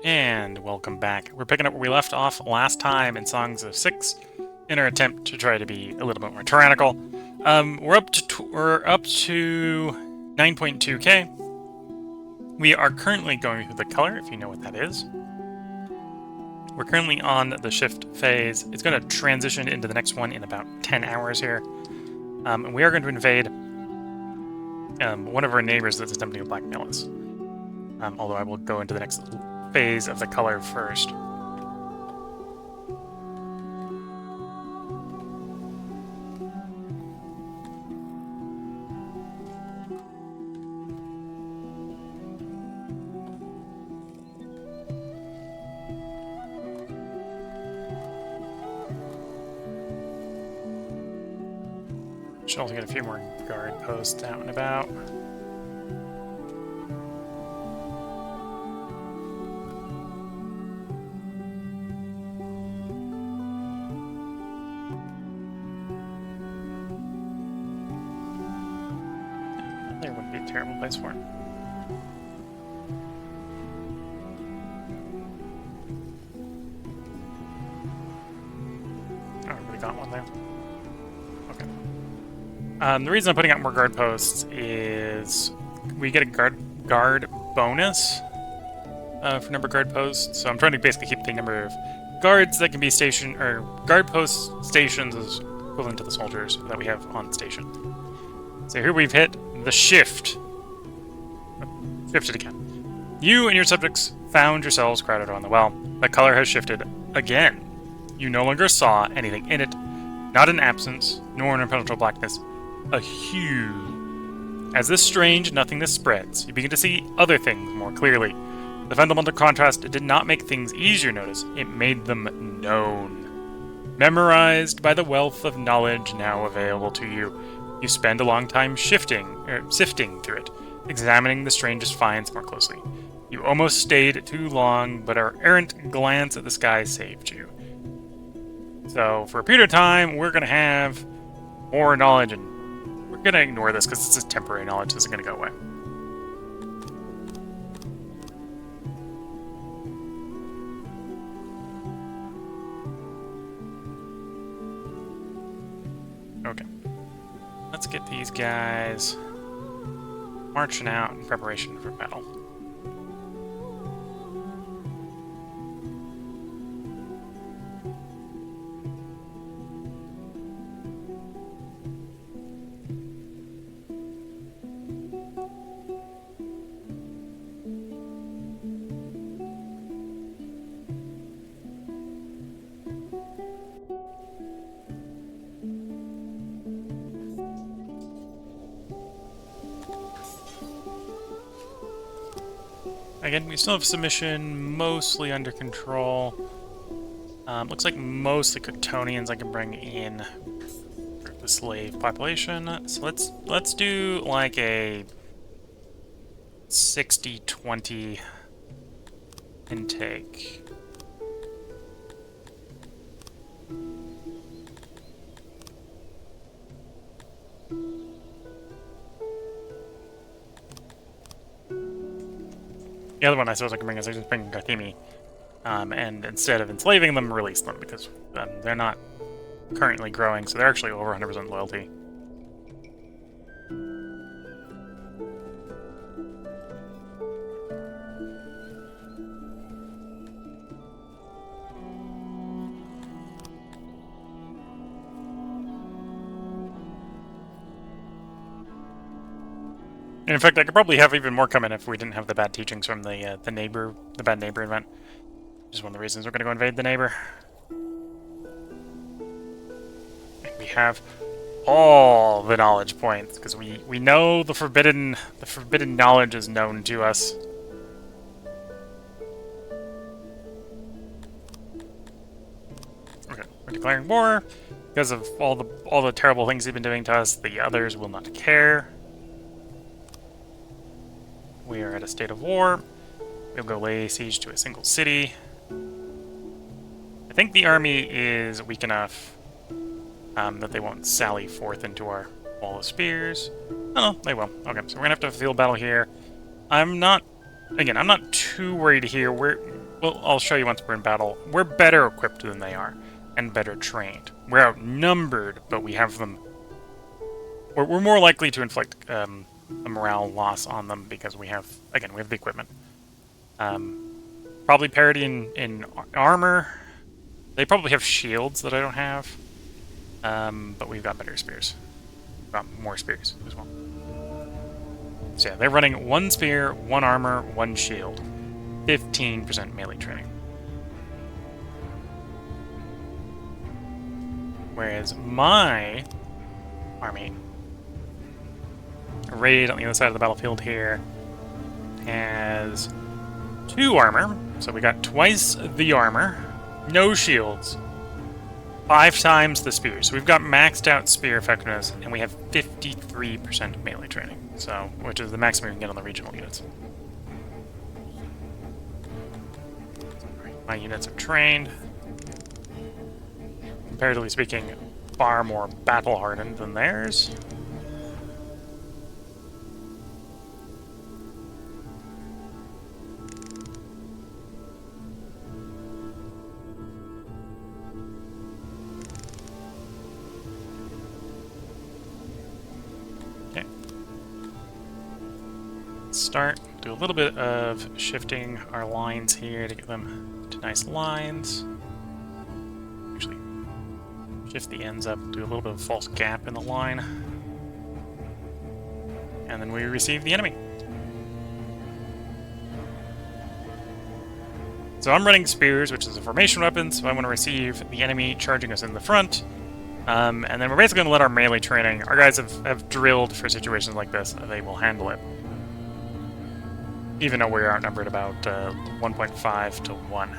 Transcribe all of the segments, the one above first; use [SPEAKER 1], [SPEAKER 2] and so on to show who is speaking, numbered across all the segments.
[SPEAKER 1] And welcome back. We're picking up where we left off last time in Songs of Six in our attempt to try to be a little bit more tyrannical. We're up to 9.2k. We are currently going through the color, if you know what that is. We're currently on the shift phase. It's going to transition into the next one in about 10 hours here. And we are going to invade one of our neighbors that's attempting to blackmail us. Although I will go into the next phase of the color first. Should also get a few more guard posts out and about. There wouldn't be a terrible place for it. Oh, I already got one there. Okay. The reason I'm putting out more guard posts is we get a guard bonus for number of guard posts. So I'm trying to basically keep the number of guards that can be stationed, or guard post stations is equivalent to the soldiers that we have on station. So here we've hit the shift. Shifted again. You and your subjects found yourselves crowded around the well. The color has shifted again. You no longer saw anything in it, not an absence, nor an impenetrable blackness, a hue. As this strange nothingness spreads, you begin to see other things more clearly. The fundamental contrast did not make things easier to notice, it made them known. Memorized by the wealth of knowledge now available to you, you spend a long time sifting through it, examining the strangest finds more closely. You almost stayed too long, but our errant glance at the sky saved you. So, for a period of time, we're going to have more knowledge, and we're going to ignore this because this is temporary knowledge. This isn't going to go away. Okay. Let's get these guys marching out in preparation for battle. Again, we still have submission mostly under control. Looks like mostly Cotonians I can bring in for the slave population. So let's do like a 60-20 intake. The other one I suppose I can bring is I just bring Garthimi, and instead of enslaving them, release them, because they're not currently growing, so they're actually over 100% loyalty. And in fact, I could probably have even more come in if we didn't have the bad teachings from the bad neighbor event. Which is one of the reasons we're going to go invade the neighbor. And we have all the knowledge points because we know the forbidden knowledge is known to us. Okay, we're declaring war because of all the terrible things they've been doing to us. The others will not care. We are at a state of war. We'll go lay siege to a single city. I think the army is weak enough that they won't sally forth into our wall of spears. Oh, they will. Okay, so we're gonna have to field battle here. I'm not too worried here. well, I'll show you once we're in battle. We're better equipped than they are, and better trained. We're outnumbered, but we have them. We're more likely to inflict a morale loss on them because we have, again, we have the equipment. Probably parity in armor. They probably have shields that I don't have. But we've got better spears. We've got more spears as well. So yeah, they're running 1 spear, 1 armor, 1 shield. 15% melee training. Whereas my army, arrayed on the other side of the battlefield here, has 2 armor. So we got twice the armor, no shields, 5 times the spear. So we've got maxed out spear effectiveness, and we have 53% melee training. So, which is the maximum we can get on the regional units. My units are trained. Comparatively speaking, far more battle-hardened than theirs. Okay. Let's start. Do a little bit of shifting our lines here to get them to nice lines. Actually, shift the ends up, do a little bit of a false gap in the line. And then we receive the enemy. So I'm running spears, which is a formation weapon, so I want to receive the enemy charging us in the front. And then we're basically going to let our melee training, our guys have drilled for situations like this, they will handle it. Even though we are outnumbered about 1.5 to 1.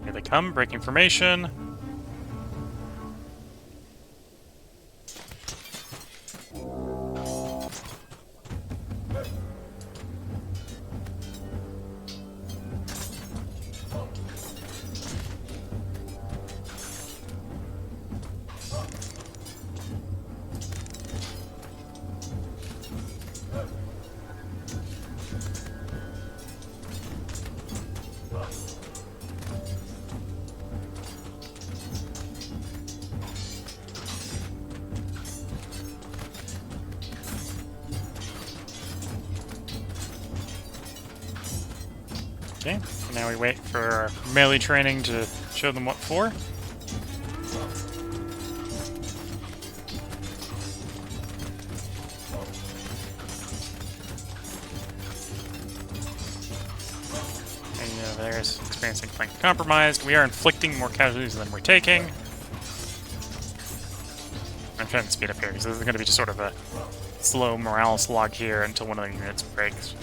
[SPEAKER 1] Here they come, breaking formation. Okay, now we wait for our melee training to show them what for. And there's experiencing flank compromised. We are inflicting more casualties than we're taking. I'm trying to speed up here because this is going to be just sort of a slow morale slog here until one of the units breaks.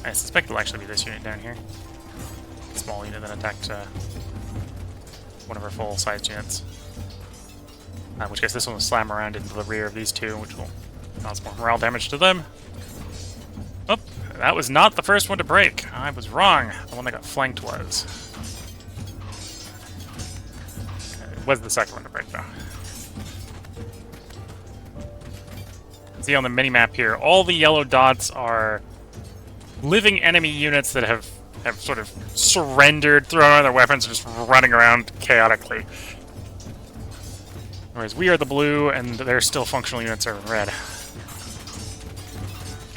[SPEAKER 1] I suspect it'll actually be this unit down here. Small unit that attacked one of our full-sized units. In which case this one will slam around into the rear of these two, which will cause more morale damage to them. Oh, that was not the first one to break. I was wrong. The one that got flanked was. It was the second one to break, though. See on the mini-map here, all the yellow dots are living enemy units that have sort of surrendered, thrown on their weapons, and just running around chaotically. Whereas we are the blue, and their still functional units are red.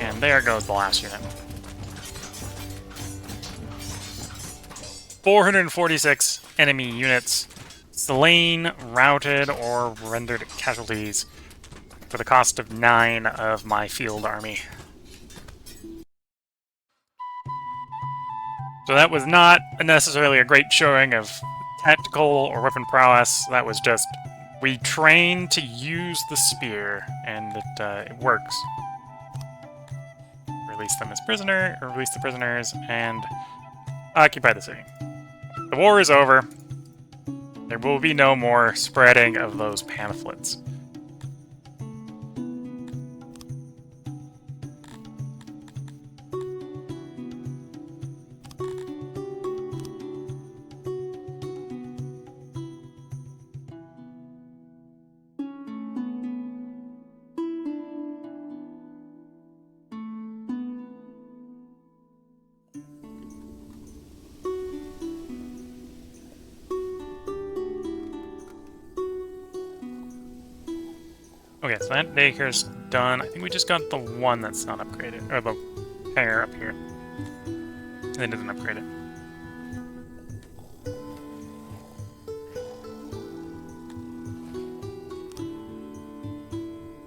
[SPEAKER 1] And there goes the last unit. 446 enemy units slain, routed, or rendered casualties for the cost of 9 of my field army. So that was not necessarily a great showing of tactical or weapon prowess. That was just, we train to use the spear, and it works. Release them as prisoner, or release the prisoners, and occupy the city. The war is over. There will be no more spreading of those pamphlets. Okay, so that daycare's done. I think we just got the one that's not upgraded, or the pair up here. They didn't upgrade it.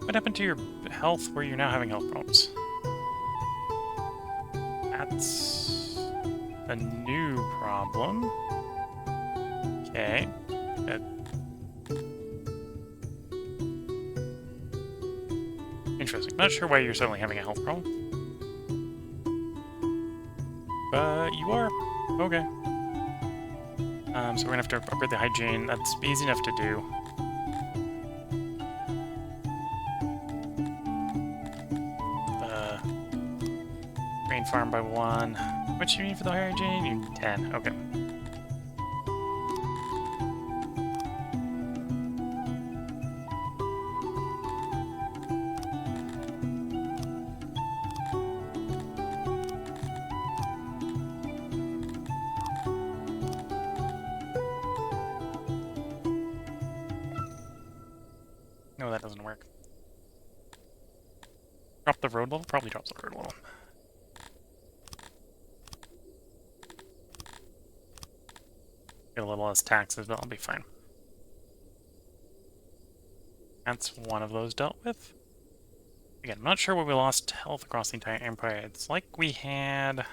[SPEAKER 1] What happened to your health where you're now having health problems? That's a new problem. Okay. Interesting. Not sure why you're suddenly having a health problem. But you are. Okay. So we're gonna have to upgrade the hygiene. That's easy enough to do. Grain farm by 1. How much do you need for the hygiene? You need 10. Okay. No, that doesn't work. Drop the road level? Probably drops the road level. Get a little less taxes, but I'll be fine. That's one of those dealt with. Again, I'm not sure why we lost health across the entire empire. It's like we had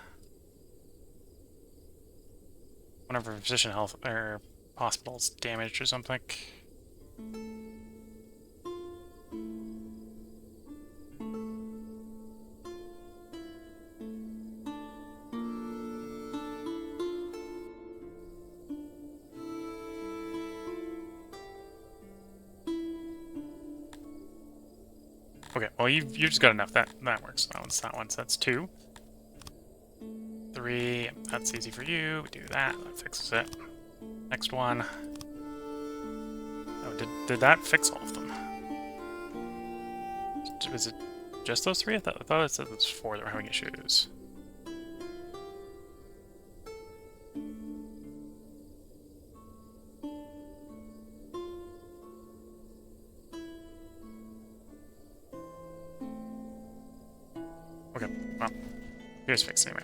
[SPEAKER 1] one of our physician health or hospitals damaged or something. Okay, well you just got enough. That works. That one. So that's 2. 3. That's easy for you. We do that. That fixes it. Next one. Oh, did that fix all of them? Was it just those 3? I thought it said it was 4 that were having issues. Okay, well, here's fixed anyway.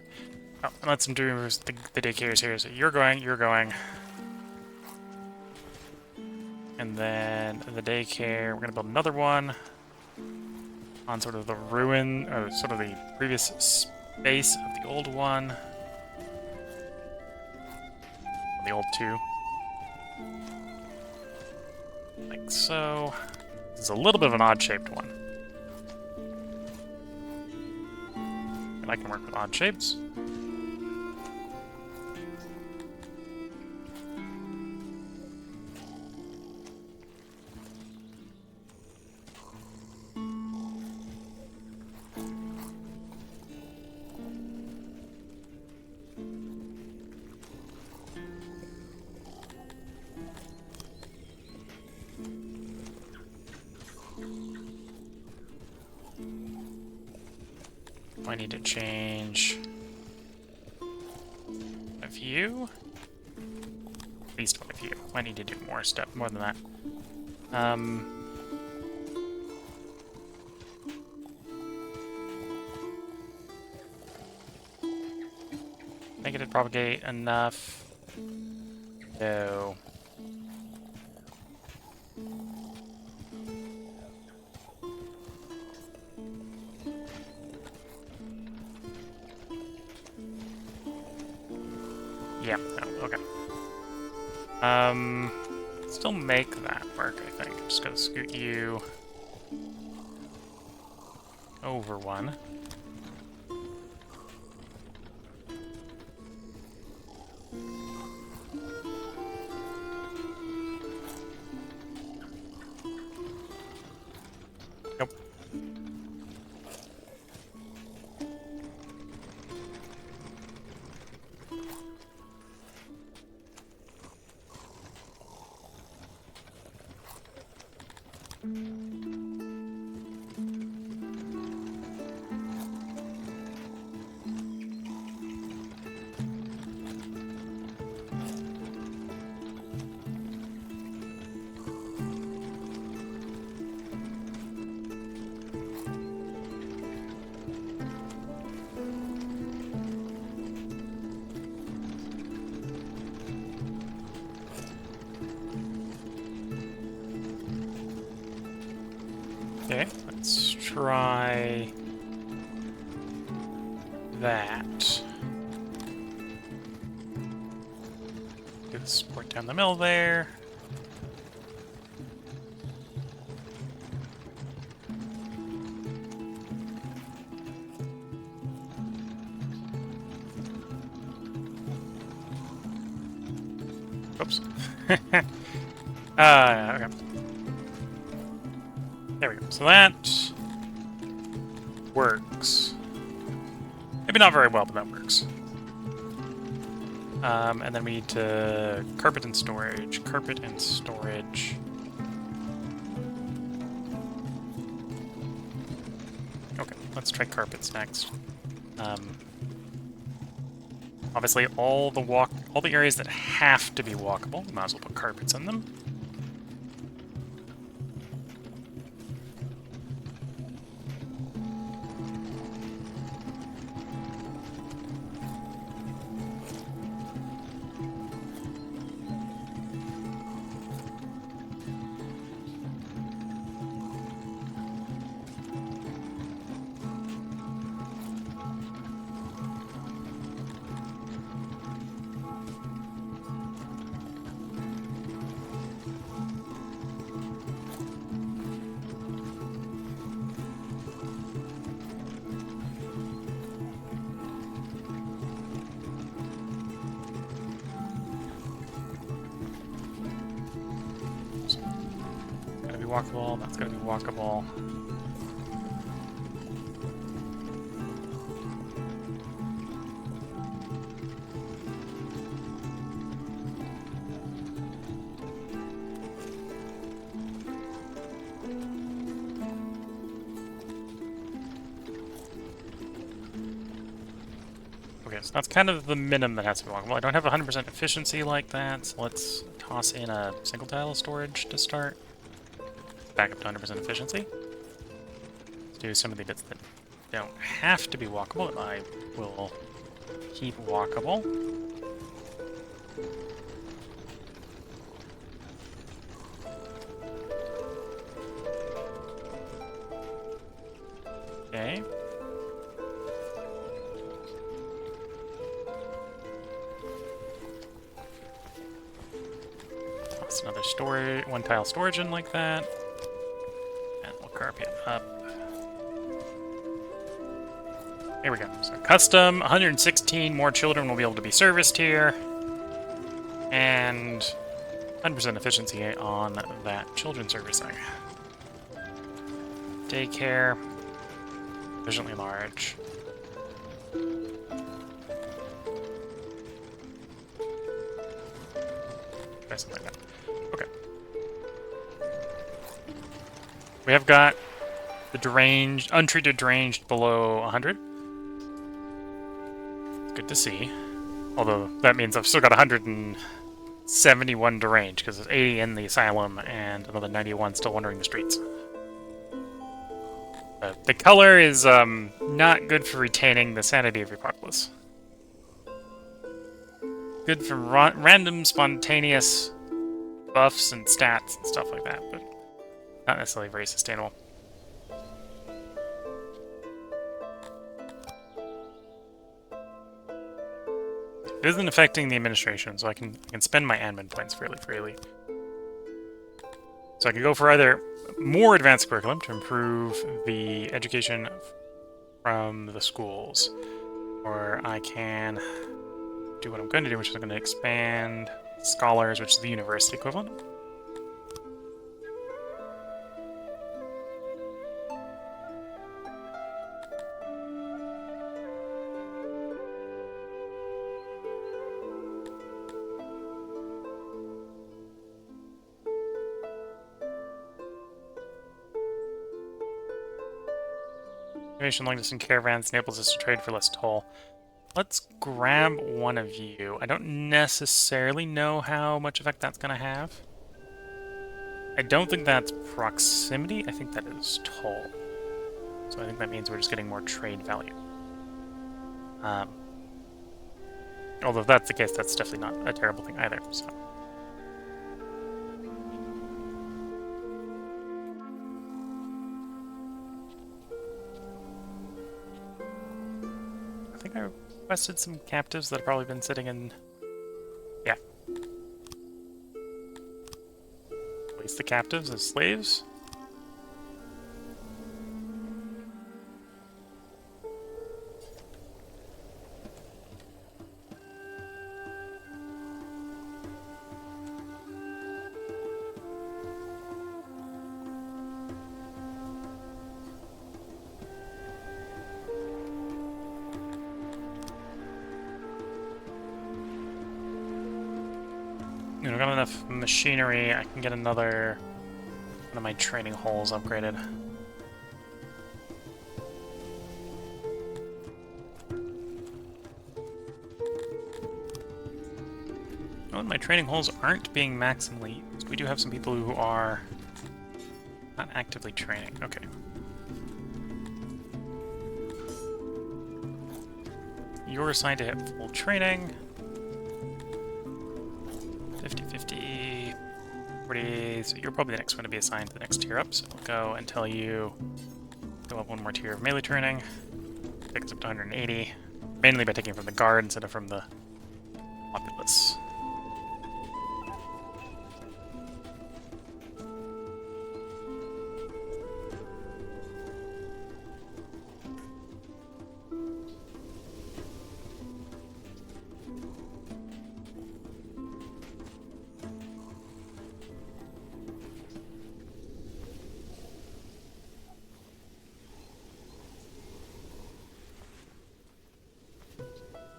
[SPEAKER 1] Oh, and let's do the daycares here. So you're going. And then the daycare, we're gonna build another one on sort of the ruin, or sort of the previous space of the old one. The old 2. Like so. This is a little bit of an odd-shaped one. And I can work with odd shapes. I need to change a view. At least one of you. I need to do more than that. Negative propagate enough. No. Yeah, no, okay. Still make that work, I think. I'm just gonna scoot you over 1. Nope. Okay, let's try that. Do the support down the middle there. Oops. Okay. There we go. So that works. Maybe not very well, but that works. And then we need to carpet and storage. Carpet and storage. Okay, let's try carpets next. Obviously, all the areas that have to be walkable, we might as well put carpets in them. Walkable, that's gotta be walkable. Okay, so that's kind of the minimum that has to be walkable. I don't have 100% efficiency like that, so let's toss in a single tile storage to start. Back up to 100% efficiency. Let's do some of the bits that don't have to be walkable, but I will keep walkable. Okay. Toss another storage, one tile storage in like that. Carpet up. Here we go. So custom, 116 more children will be able to be serviced here. And 100% efficiency on that children servicing. Daycare. Sufficiently large. Something like that. Okay. We have got the deranged, untreated deranged below 100. It's good to see. Although that means I've still got 171 deranged, because there's 80 in the asylum and another 91 still wandering the streets. The color is not good for retaining the sanity of your populace. Good for random, spontaneous buffs and stats and stuff like that, but not necessarily very sustainable. It isn't affecting the administration, so I can spend my admin points fairly freely. So I can go for either more advanced curriculum to improve the education from the schools, or I can do what I'm going to do, which is I'm going to expand scholars, which is the university equivalent. Innovation long-distance caravans enables us to trade for less toll. Let's grab one of you. I don't necessarily know how much effect that's going to have. I don't think that's proximity. I think that is toll. So I think that means we're just getting more trade value. Although if that's the case, that's definitely not a terrible thing either. So. I think I requested some captives that have probably been sitting in... Yeah. Place the captives as slaves. You know, got enough machinery, I can get another one of my training holes upgraded. Oh, and my training holes aren't being maximally used. We do have some people who are not actively training. Okay. You're assigned to hit full training. 50-50, 40, so you're probably the next one to be assigned to the next tier up, so I'll go and tell you go up one more tier of melee training. Take us up to 180, mainly by taking from the guard instead of from the populace.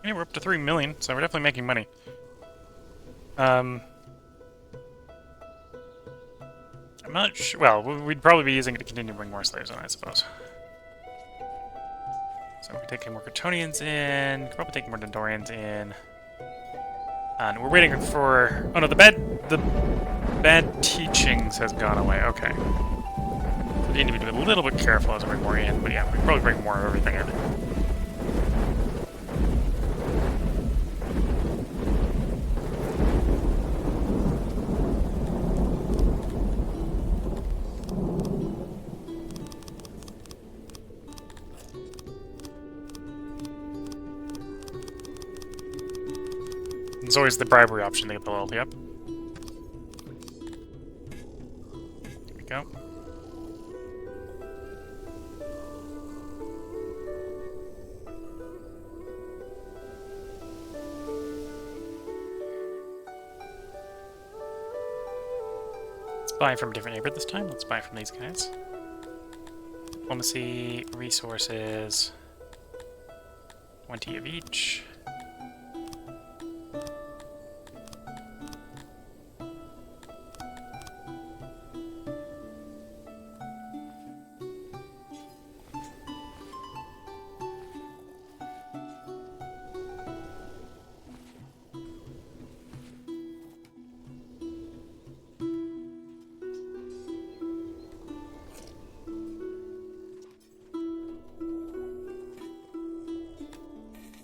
[SPEAKER 1] Yeah, we're up to 3 million, so we're definitely making money. I'm not sure. Well, we'd probably be using it to continue to bring more slaves in, I suppose. So we're taking more Kryptonians in, probably taking more Dendorians in. And we're waiting for... Oh no, the bad teachings has gone away. Okay. So we need to be a little bit careful as we bring more in, but yeah, we can probably bring more of everything in. There's always the bribery option to get the loyalty up. There we go. Let's buy from a different neighbor this time. Let's buy from these guys. Diplomacy, resources, 20 of each.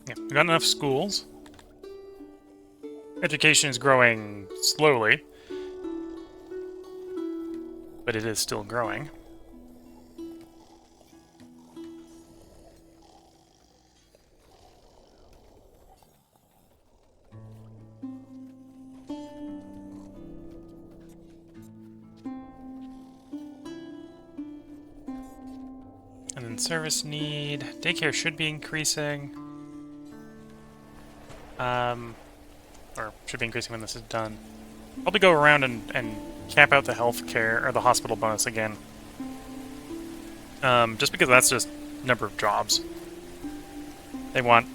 [SPEAKER 1] Yeah, we've got enough schools. Education is growing slowly, but it is still growing. And then service need. Daycare should be increasing. Or should be increasing when this is done. Probably go around and cap out the healthcare or the hospital bonus again. Just because that's just number of jobs. They want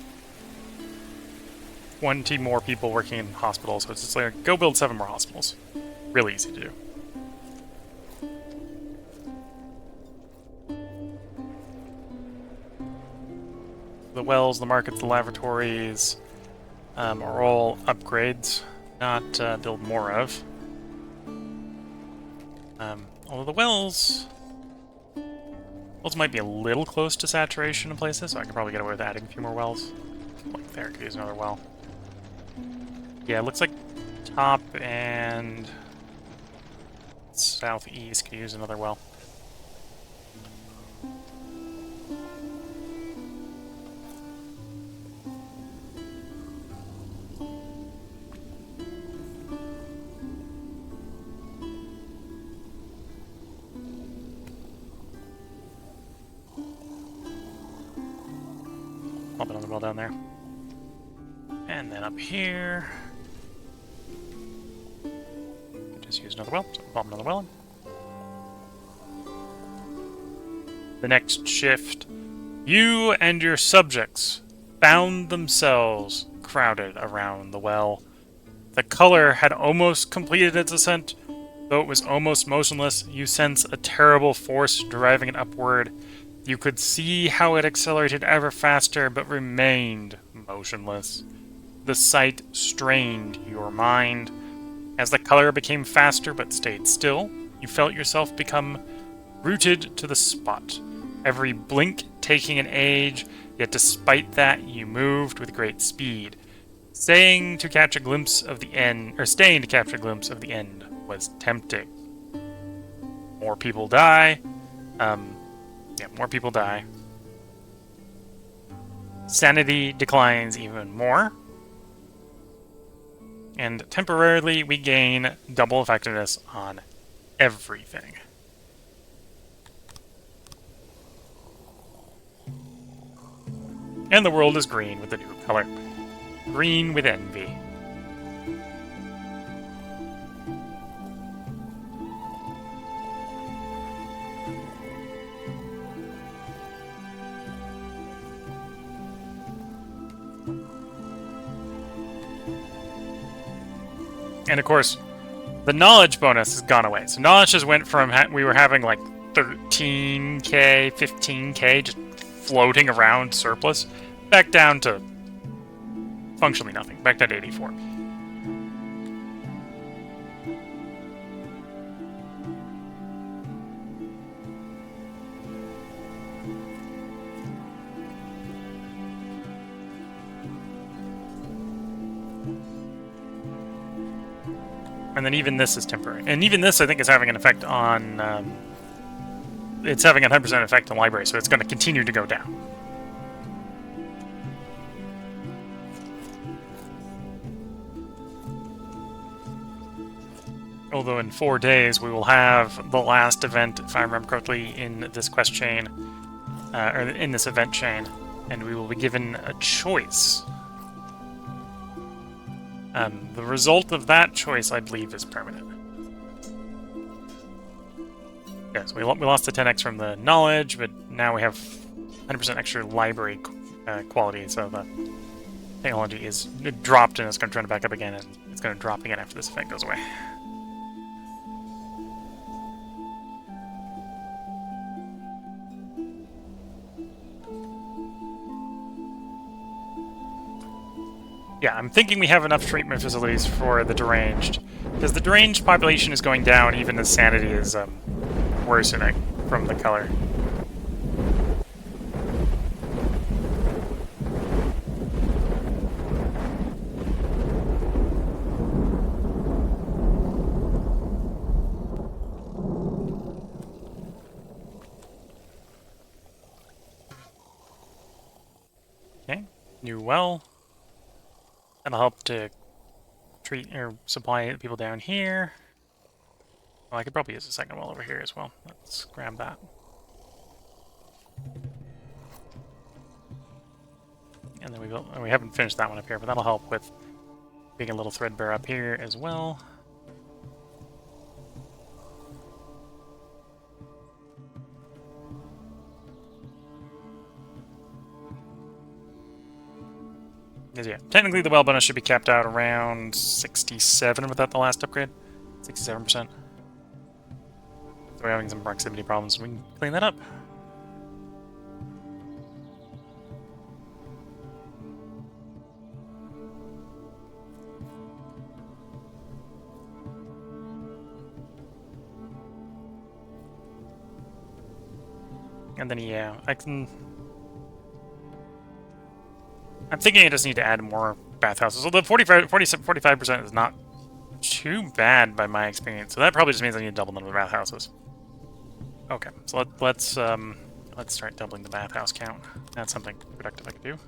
[SPEAKER 1] 20 more people working in hospitals, so it's just like, go build 7 more hospitals. Really easy to do. the wells, the markets, the laboratories are all upgrades, not build more of. Although the wells might be a little close to saturation in places, so I could probably get away with adding a few more wells. Like there, could use another well. Yeah, it looks like top and southeast could use another well. Pump another well down there. And then up here, just use another well, so pump another well in. The next shift, you and your subjects found themselves crowded around the well. The color had almost completed its ascent, though it was almost motionless. You sense a terrible force driving it upward. You could see how it accelerated ever faster, but remained motionless. The sight strained your mind. As the color became faster but stayed still, you felt yourself become rooted to the spot. Every blink taking an age, yet despite that you moved with great speed. Staying to catch a glimpse of the end was tempting. More people die. More people die. Sanity declines even more. And temporarily, we gain double effectiveness on everything. And the world is green with the new color. Green with envy. And of course, the knowledge bonus has gone away. So knowledge just went from, we were having like 13k, 15k just floating around surplus, back down to functionally nothing, back down to 84. And then even this is temporary. And even this, I think, is having an effect on... it's having a 100% effect on library, so it's going to continue to go down. Although in 4 days, we will have the last event, if I remember correctly, in this quest chain, or in this event chain, and we will be given a choice. The result of that choice, I believe, is permanent. Yes, we lost the 10x from the knowledge, but now we have 100% extra library quality, so the technology is dropped and it's going to turn it back up again, and it's going to drop again after this effect goes away. Yeah, I'm thinking we have enough treatment facilities for the deranged, because the deranged population is going down even as sanity is worsening from the color. Okay, new well. That'll help to treat or supply people down here. Well, I could probably use a second well over here as well. Let's grab that. And then we haven't finished that one up here, but that'll help with being a little threadbare up here as well. Because yeah, technically the well bonus should be capped out around 67 without the last upgrade. 67%. So we're having some proximity problems. We can clean that up. And then, yeah, I'm thinking I just need to add more bathhouses. So the 45% is not too bad by my experience. So that probably just means I need to double the number of bathhouses. Okay, so let's start doubling the bathhouse count. That's something productive I could do.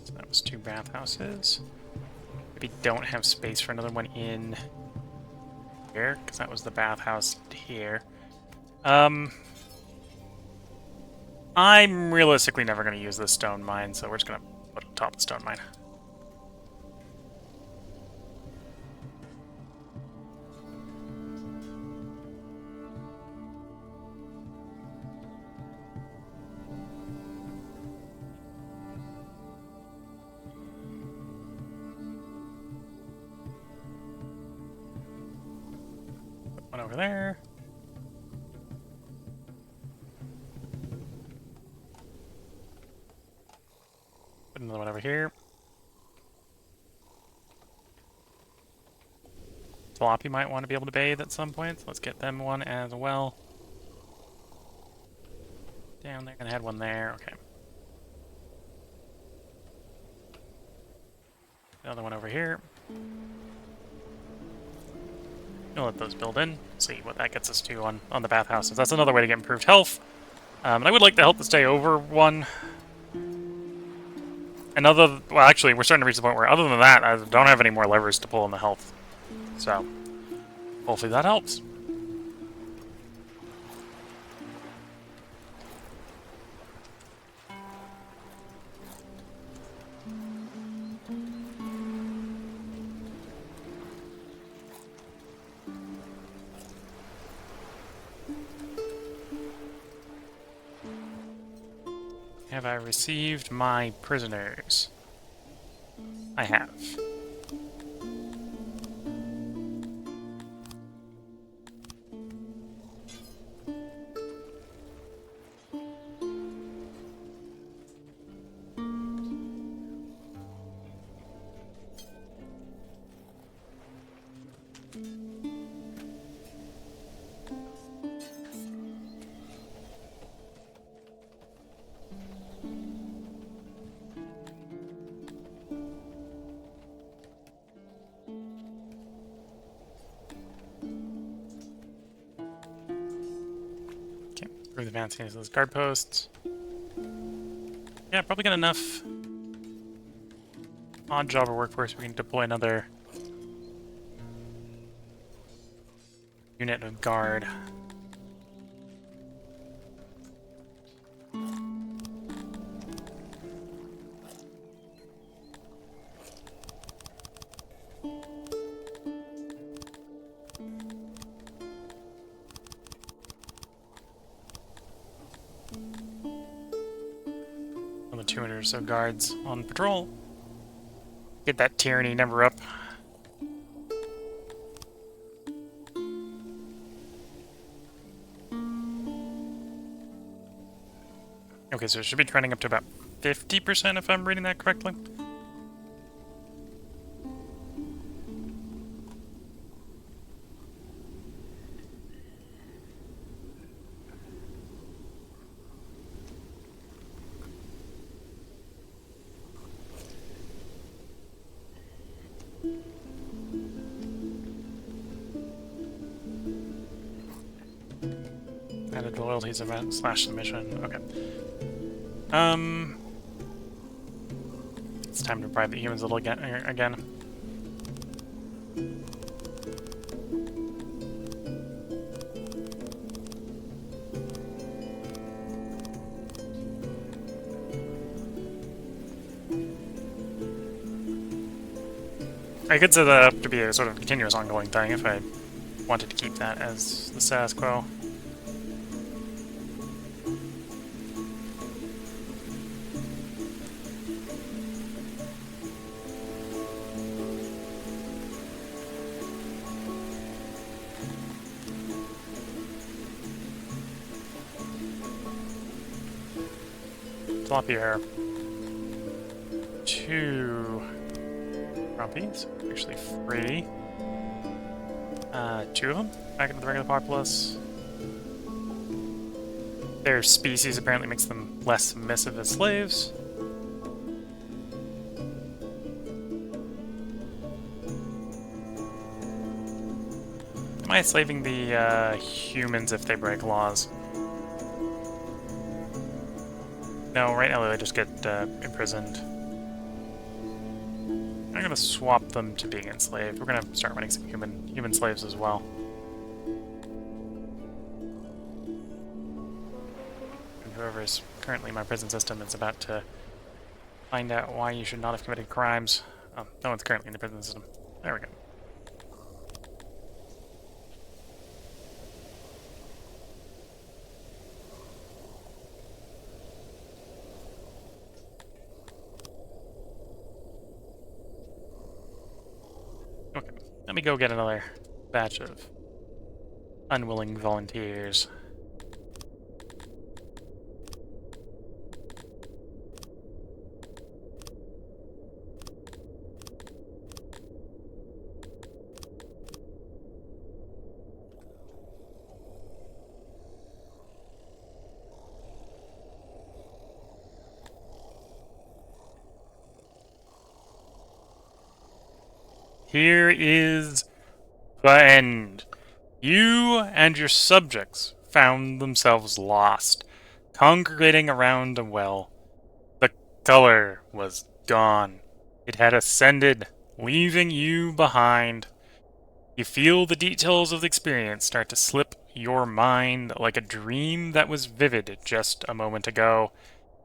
[SPEAKER 1] So that was 2 bathhouses. Maybe don't have space for another one in here, because that was the bathhouse here. I'm realistically never going to use this stone mine, so we're just going to put it on top of the stone mine. Put one over there. Put another one over here. Floppy might want to be able to bathe at some point, so let's get them one as well. Down there, and I had one there, okay. Another one over here. We'll let those build in, see what that gets us to on the bathhouses. That's another way to get improved health. And I would like the health to stay over 1. And well, actually, we're starting to reach the point where, other than that, I don't have any more levers to pull in the health. So, hopefully that helps. Have I received my prisoners? I have. Improve the advancing of those guard posts. Yeah, probably got enough odd job or workforce. We can deploy another unit of guard. Another 200 or so guards on patrol. Get that tyranny number up. Okay, so it should be trending up to about 50% if I'm reading that correctly. Added loyalties event / submission. Okay. It's time to bribe the humans a little again. I could set that up to be a sort of continuous ongoing thing if I wanted to keep that as the status quo. flop here. 2 Grumpies. Actually, 3. 2 of them. Back into the regular populace. Their species apparently makes them less submissive as slaves. Am I enslaving the humans if they break laws? No, right now they just get imprisoned. I'm gonna swap them to being enslaved. We're gonna start running some human slaves as well. And whoever is currently in my prison system is about to find out why you should not have committed crimes. Oh, no one's currently in the prison system. There we go. Okay, let me go get another batch of unwilling volunteers. Here is the end. You and your subjects found themselves lost, congregating around a well. The color was gone. It had ascended, leaving you behind. You feel the details of the experience start to slip your mind like a dream that was vivid just a moment ago.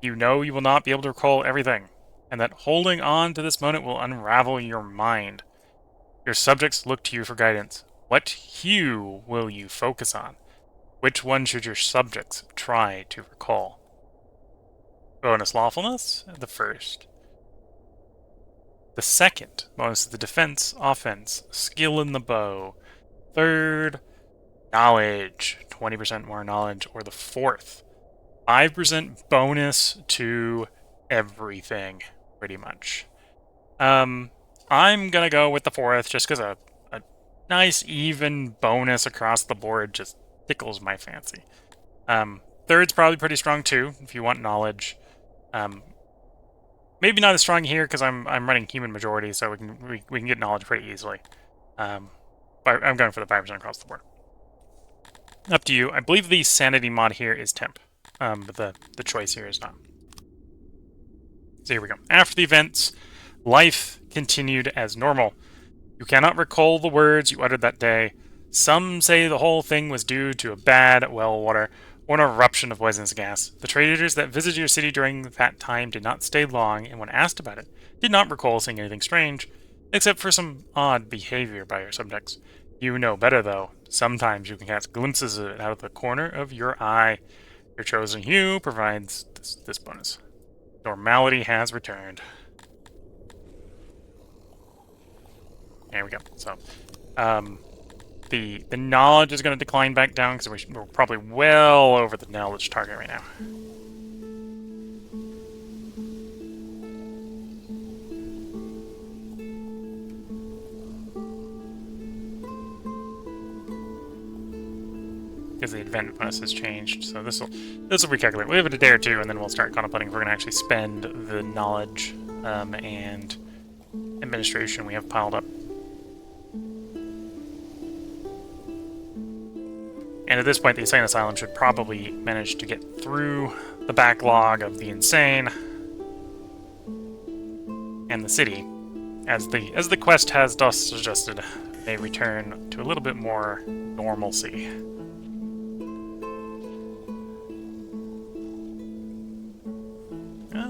[SPEAKER 1] You know you will not be able to recall everything, and that holding on to this moment will unravel your mind. Your subjects look to you for guidance. What hue will you focus on? Which one should your subjects try to recall? Bonus lawfulness, the first. The second, bonus to the defense, offense, skill in the bow. Third, knowledge, 20% more knowledge. Or the fourth, 5% bonus to everything, pretty much. I'm gonna go with the fourth just because a nice even bonus across the board just tickles my fancy. Third's probably pretty strong too, if you want knowledge. Maybe not as strong here because I'm running human majority, so we can get knowledge pretty easily. But I'm going for the 5% across the board. Up to you. I believe the sanity mod here is temp, but the choice here is not. So here we go. After the events, life continued as normal. You cannot recall the words you uttered that day. Some say the whole thing was due to a bad well water or an eruption of poisonous gas. The traders that visited your city during that time did not stay long, and when asked about it, did not recall seeing anything strange, except for some odd behavior by your subjects. You know better, though. Sometimes you can catch glimpses of it out of the corner of your eye. Your chosen hue provides this bonus. Normality has returned. There we go. So, the knowledge is going to decline back down because we're probably well over the knowledge target right now. Because the event bonus has changed, so this will recalculate. We'll give it a day or two, and then we'll start contemplating if we're going to actually spend the knowledge and administration we have piled up. And at this point, the Insane Asylum should probably manage to get through the backlog of the insane and the city. As the quest has thus suggested, they return to a little bit more normalcy.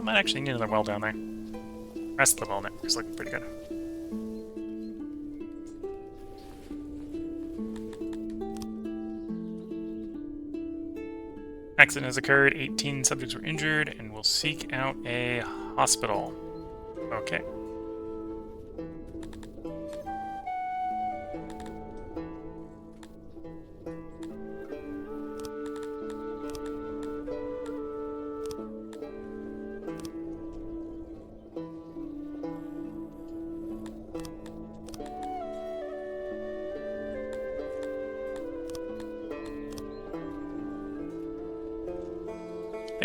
[SPEAKER 1] Might actually need another well down there. The rest of the well network is looking pretty good. Accident has occurred, 18 subjects were injured, and we'll seek out a hospital. Okay.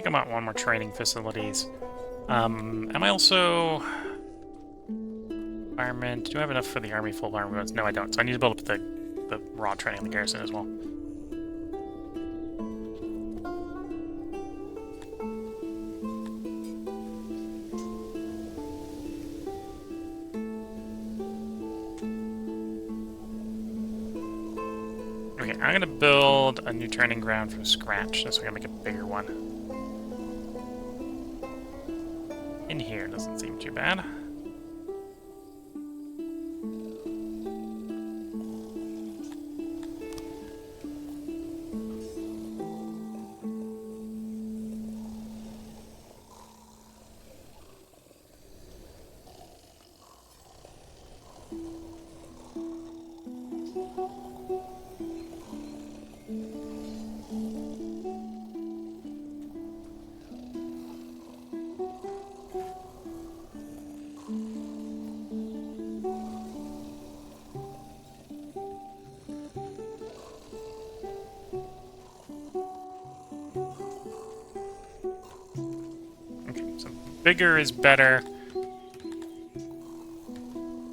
[SPEAKER 1] think I might want more training facilities. Am I also... Environment. Do I have enough for the army full army? No, I don't. So I need to build up the raw training in the garrison as well. Okay, I'm gonna build a new training ground from scratch. This way I can make a bigger one. In here doesn't seem too bad. Bigger is better. I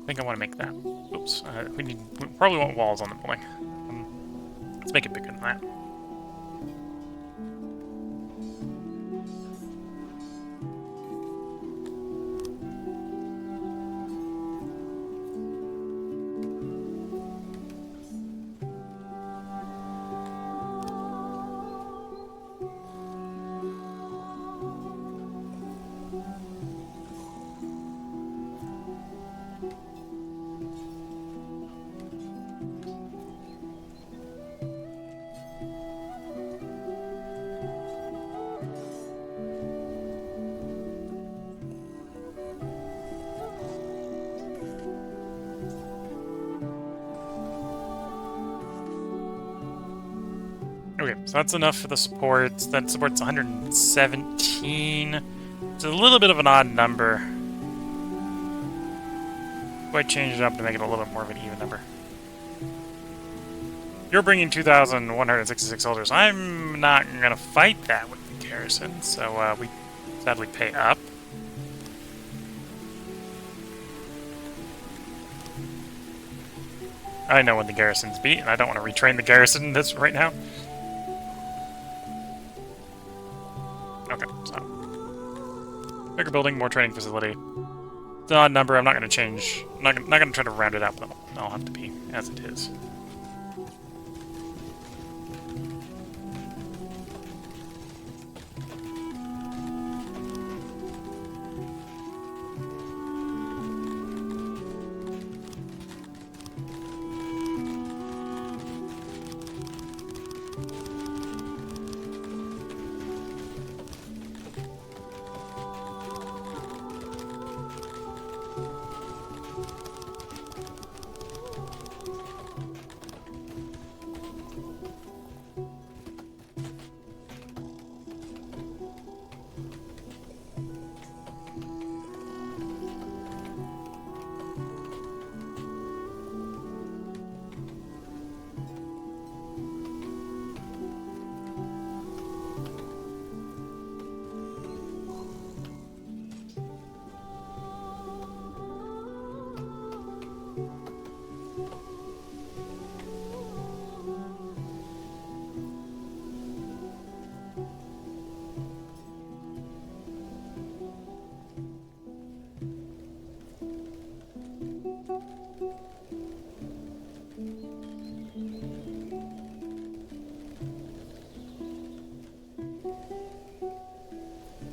[SPEAKER 1] think I want to make that. Oops. We probably want walls on the building. Let's make it bigger than that. Okay, so that's enough for the supports. That supports 117. It's a little bit of an odd number. So I changed it up to make it a little bit more of an even number. You're bringing 2,166 soldiers. I'm not going to fight that with the garrison, so we sadly pay up. I know when the garrison's beat, and I don't want to retrain the garrison this right now. Okay, so bigger building, more training facility. It's an odd number. I'm not going to change. I'm not going to try to round it up. I'll have to be as it is.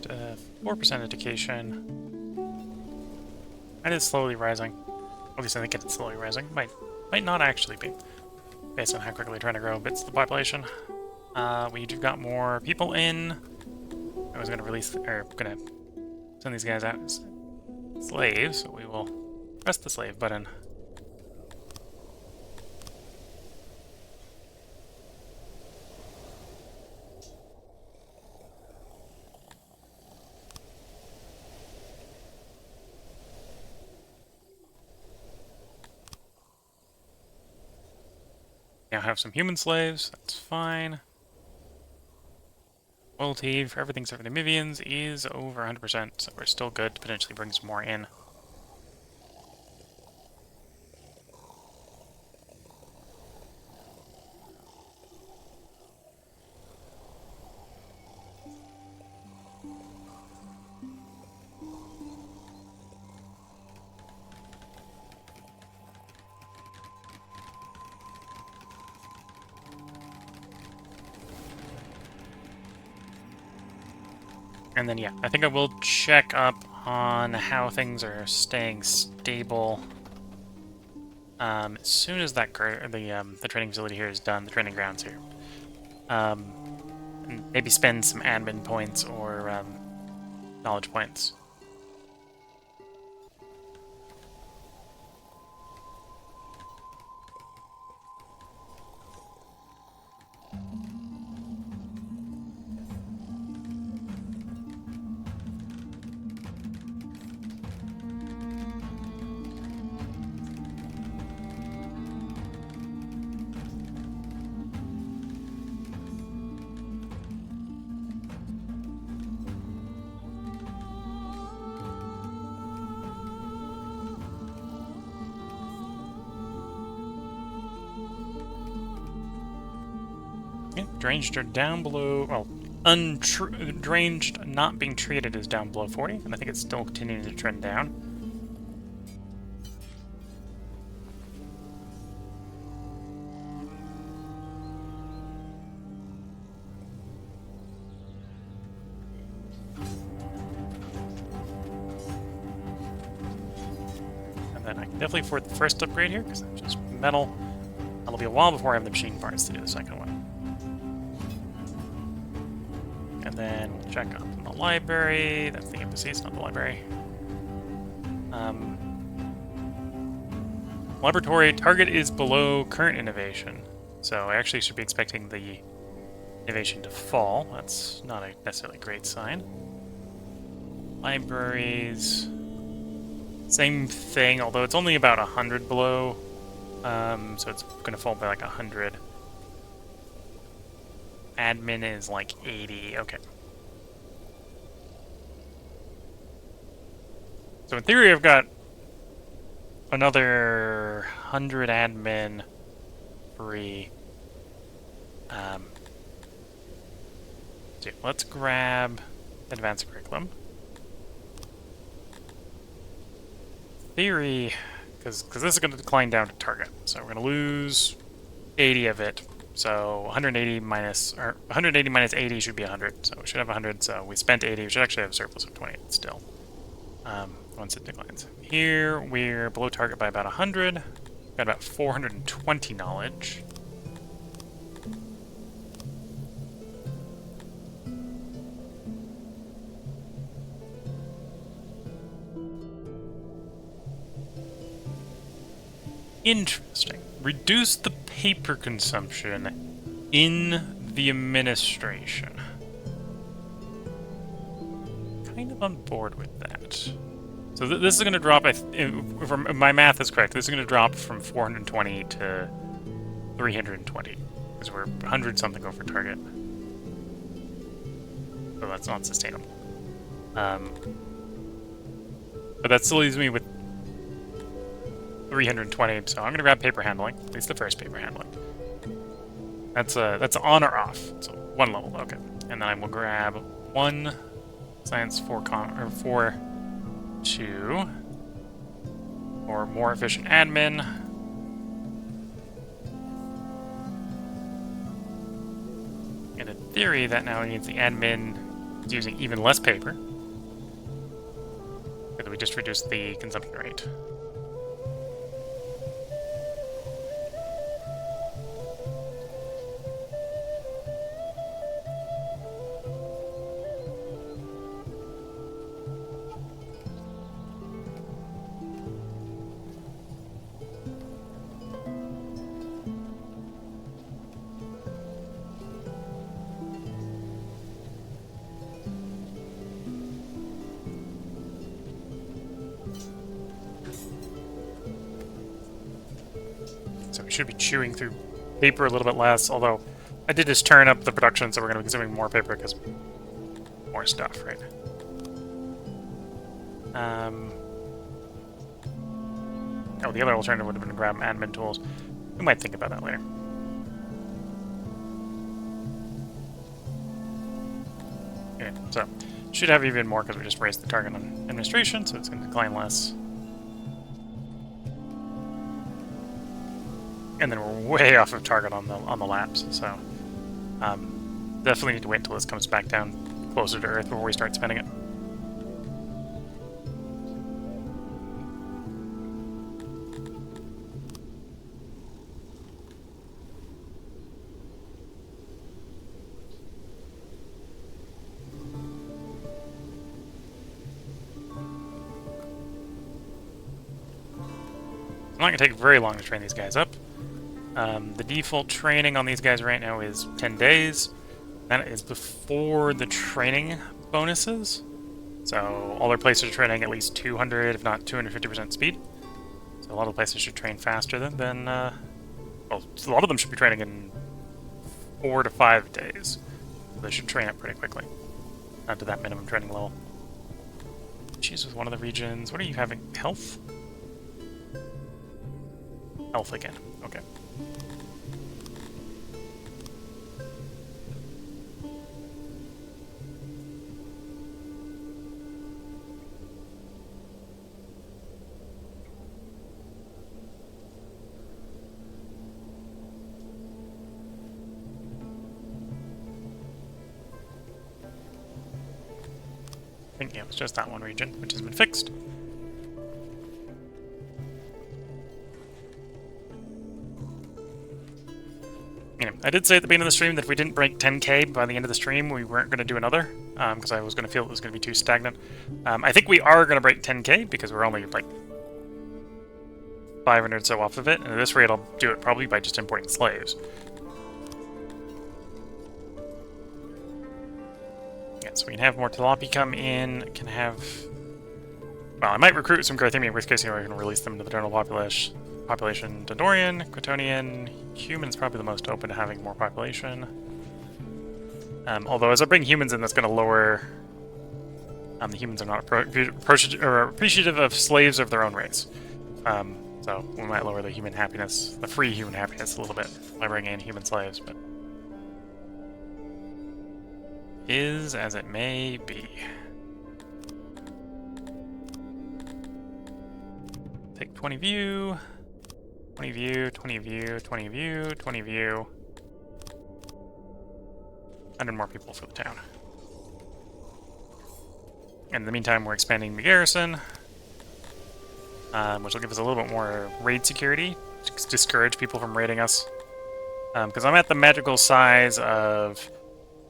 [SPEAKER 1] to 4% education. And it's slowly rising. At least I think it's slowly rising. Might not actually be, based on how quickly we're trying to grow bits of the population. We do got more people in. I was gonna gonna send these guys out as slaves, so we will press the slave button. Now have some human slaves, that's fine. Loyalty for everything except for the Mivians is over 100%, so we're still good to potentially bring some more in. And then, yeah, I think I will check up on how things are staying stable. As soon as that the training facility here is done, the training grounds here. And maybe spend some admin points or knowledge points. Yeah, deranged are down below, well, deranged not being treated is down below 40, and I think it's still continuing to trend down. And then I can definitely afford the first upgrade here, because that's just metal. It'll be a while before I have the machine parts to do the second one. And then we'll check up on the library. That's the embassy, it's not the library. Laboratory target is below current innovation. So I actually should be expecting the innovation to fall. That's not a necessarily great sign. Libraries. Same thing, although it's only about 100 below. So it's going to fall by like 100. Admin is like 80. Okay. So in theory, I've got another 100 admin free. So let's grab advanced curriculum. Theory, because this is going to decline down to target, so we're going to lose 80 of it. So 180 minus 80 should be 100. So we should have 100. So we spent 80. We should actually have a surplus of 20 still. Once it declines. Here we're below target by about 100. Got about 420 knowledge. Interesting. Reduce the paper consumption in the administration. Kind of on board with that. So this is going to drop, if my math is correct, this is going to drop from 420 to 320. Because we're 100-something over target. So that's not sustainable. But that still leaves me with 320, so I'm going to grab paper handling, at least the first paper handling. That's on or off, so one level, okay. And then I will grab one science 4 2 or more efficient admin. And in theory, that now means the admin is using even less paper, because we just reduced the consumption rate. So we should be chewing through paper a little bit less, although I did just turn up the production, so we're going to be consuming more paper because more stuff, right? Oh, the other alternative would have been to grab admin tools. We might think about that later. Okay, so should have even more because we just raised the target on administration, so it's going to decline less. And then we're way off of target on the labs, so definitely need to wait until this comes back down closer to Earth before we start spending it. It's not going to take very long to train these guys up. The default training on these guys right now is 10 days. That is before the training bonuses. So all their places are training at least 200, if not 250% speed. So a lot of places should train faster than well, a lot of them should be training in 4 to 5 days. So they should train up pretty quickly. Not to that minimum training level. Issues with one of the regions. What are you having? Health? Health again. Okay. I think, yeah, it's just that one region, which has been fixed. I did say at the beginning of the stream that if we didn't break 10k by the end of the stream, we weren't going to do another, because I was going to feel it was going to be too stagnant. I think we are going to break 10k, because we're only, like, 500 so off of it, and at this rate I'll do it probably by just importing slaves. Yeah, so we can have more Talapi come in, can have... Well, I might recruit some Garthemian, in which case, you know, I can release them to the general population. Dondorian, Quitonian, humans probably the most open to having more population. Although as I bring humans in, that's going to lower... the humans are not appreciative of slaves of their own race. So we might lower the human happiness, the free human happiness a little bit by bringing in human slaves, but... Is as it may be. Take 20 view... 20 view, 20 view, 20 view, 20 view. 100 more people for the town. In the meantime, we're expanding the garrison, which will give us a little bit more raid security to discourage people from raiding us. Because I'm at the magical size of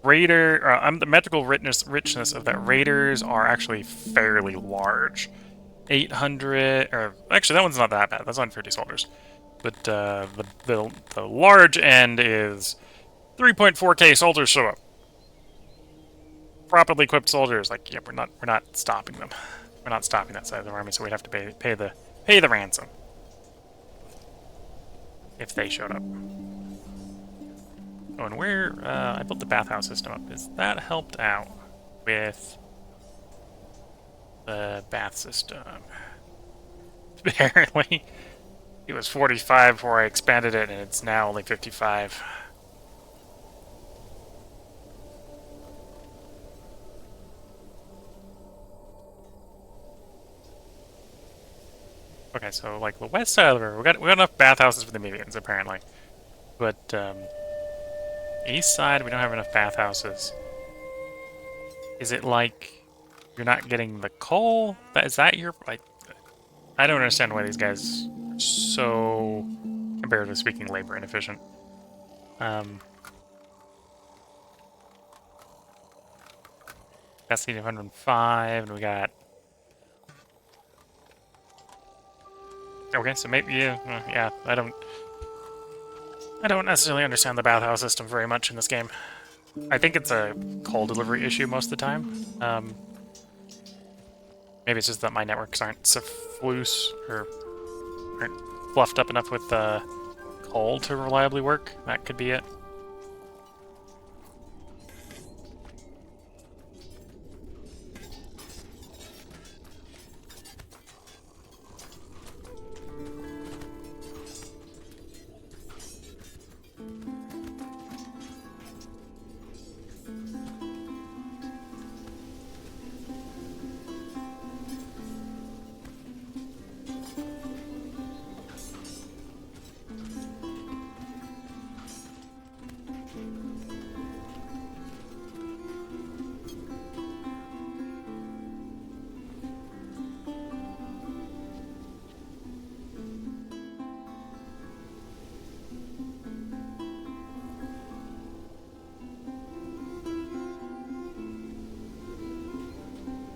[SPEAKER 1] raider, I'm the magical richness of that raiders are actually fairly large. 800, or actually that one's not that bad. That's 150 soldiers. But the large end is 3.4k soldiers show up. Properly equipped soldiers, like, yeah, we're not stopping them. We're not stopping that side of the army, so we'd have to pay the ransom if they showed up. Oh, and where I built the bathhouse system up. Is that helped out with the bath system? Apparently. It was 45 before I expanded it, and it's now only 55. Okay, so like the west side of the river, we got enough bathhouses for the Medians apparently, but east side we don't have enough bathhouses. Is it like you're not getting the coal? Is that your like? I don't understand why these guys are so, comparatively speaking, labor inefficient. Capacity 105, and we got... Okay, so maybe, yeah, I don't necessarily understand the bathhouse system very much in this game. I think it's a coal delivery issue most of the time. Maybe it's just that my networks aren't suffluse or aren't fluffed up enough with coal to reliably work. That could be it.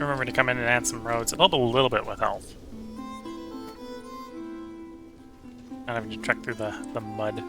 [SPEAKER 1] Remember to come in and add some roads. It'll help a little bit with health. Not having to trek through the mud.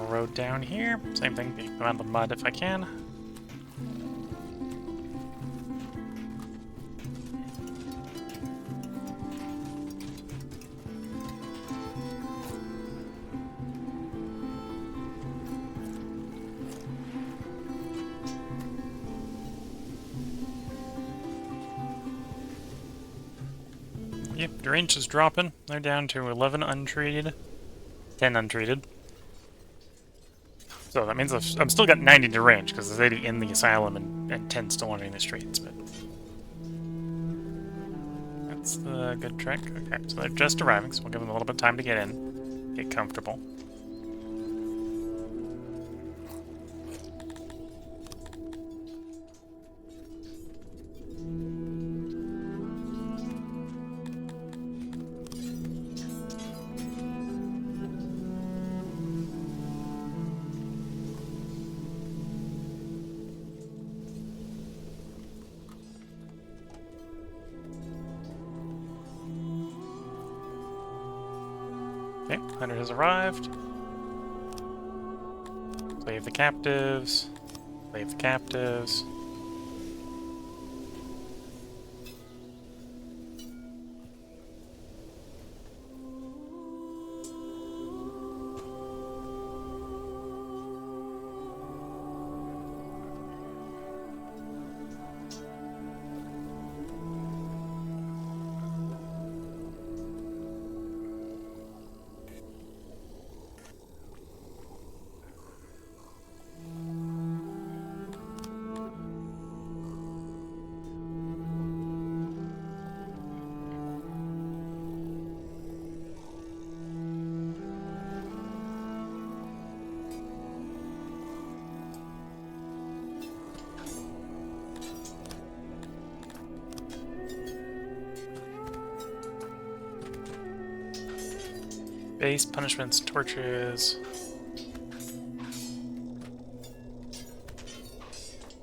[SPEAKER 1] Road down here. Same thing, go out of the mud if I can. Yep, the range is dropping. They're down to 11 untreated, 10 untreated. So that means I'm still got 90 to range, because there's 80 in the asylum and 10 still wandering the streets, but... That's the good trick. Okay, so they're just arriving, so we'll give them a little bit of time to get in, get comfortable. Okay, Hunter has arrived. Slave the captives. Slave the captives. Base punishments, tortures.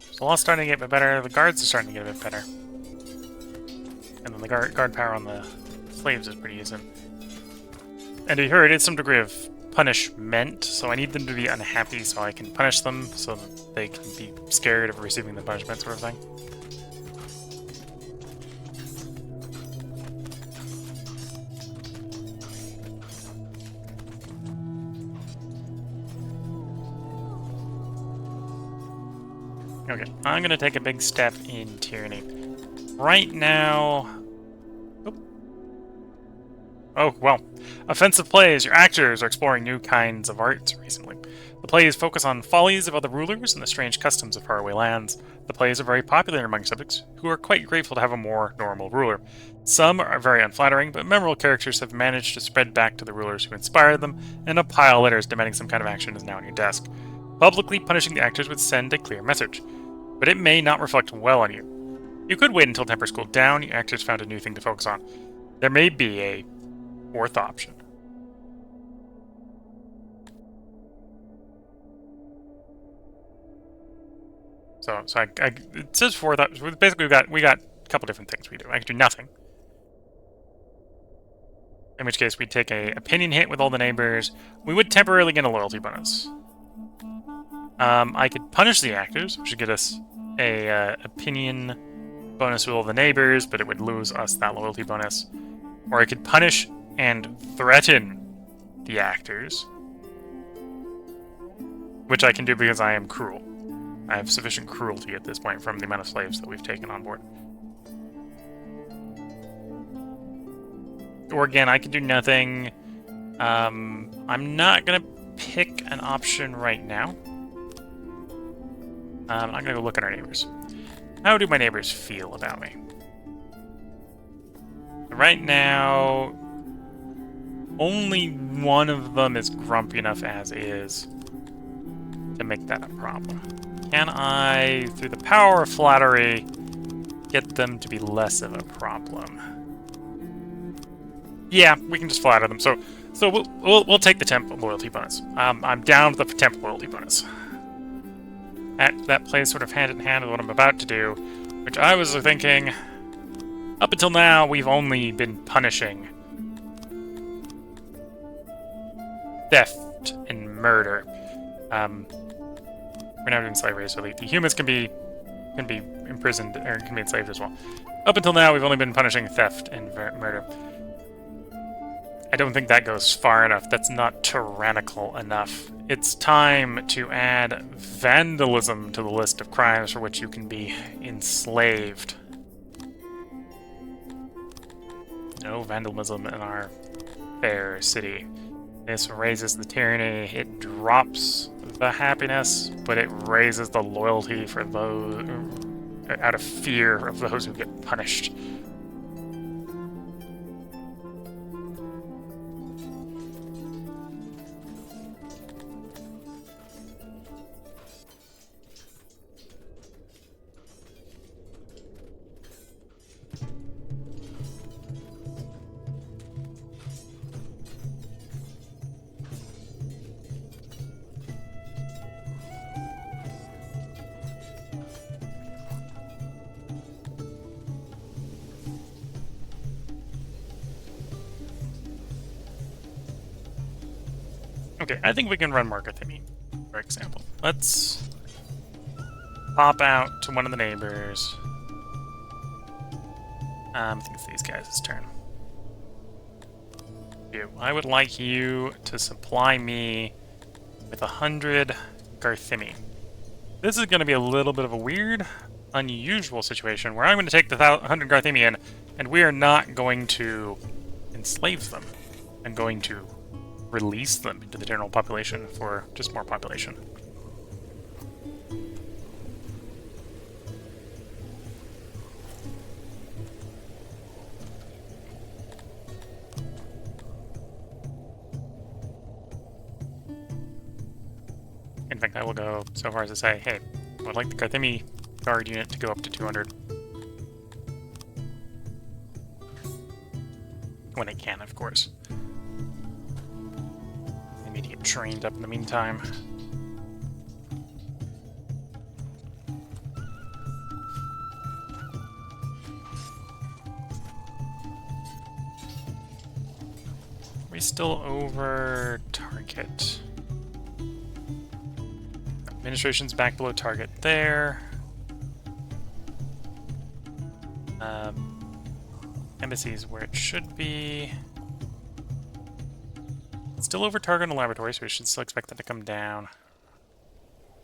[SPEAKER 1] So the law's starting to get a bit better, the guards are starting to get a bit better. And then the guard power on the slaves is pretty decent. And to be heard, it's some degree of punishment, so I need them to be unhappy so I can punish them, so that they can be scared of receiving the punishment sort of thing. Okay, I'm gonna take a big step in tyranny. Right now... Oh, well. Offensive plays. Your actors are exploring new kinds of arts recently. The plays focus on follies of other rulers and the strange customs of faraway lands. The plays are very popular among subjects, who are quite grateful to have a more normal ruler. Some are very unflattering, but memorable characters have managed to spread back to the rulers who inspired them, and a pile of letters demanding some kind of action is now on your desk. Publicly punishing the actors would send a clear message, but it may not reflect well on you. You could wait until tempers cooled down, your actors found a new thing to focus on. There may be a fourth option. So it says fourth option. Basically, we got a couple different things we do. I can do nothing. in which case we'd take a opinion hit with all the neighbors. We would temporarily get a loyalty bonus. I could punish the actors, which would get us a opinion bonus with all the neighbors, but it would lose us that loyalty bonus. Or I could punish and threaten the actors, which I can do because I am cruel. I have sufficient cruelty at this point from the amount of slaves that we've taken on board. Or again, I can do nothing. I'm not gonna pick an option right now. I'm gonna go look at our neighbors. How do my neighbors feel about me? Right now, only one of them is grumpy enough as is to make that a problem. Can I, through the power of flattery, get them to be less of a problem? Yeah, we can just flatter them. So we'll take the temp loyalty bonus. I'm down with the temp loyalty bonus. That plays sort of hand in hand with what I'm about to do, which I was thinking. Up until now, we've only been punishing theft and murder. We're not doing slavery, so the humans can be imprisoned or can be enslaved as well. Up until now, we've only been punishing theft and murder. I don't think that goes far enough. That's not tyrannical enough. It's time to add vandalism to the list of crimes for which you can be enslaved. No vandalism in our fair city. This raises the tyranny, it drops the happiness, but it raises the loyalty for those out of fear of those who get punished. Okay, I think we can run Margathimi, for example. Let's pop out to one of the neighbors. I think it's these guys' turn. I would like you to supply me with 100 Garthimi. This is going to be a little bit of a weird, unusual situation where I'm going to take the 100 Garthimi in, and we are not going to enslave them. I'm going to release them into the general population for just more population. In fact, I will go so far as to say, hey, I would like the Garthimi guard unit to go up to 200. When it can, of course. I need to get trained up in the meantime. Are we still over target? Administration's back below target there. Embassy's where it should be. It's still over target in the laboratory, so we should still expect that to come down.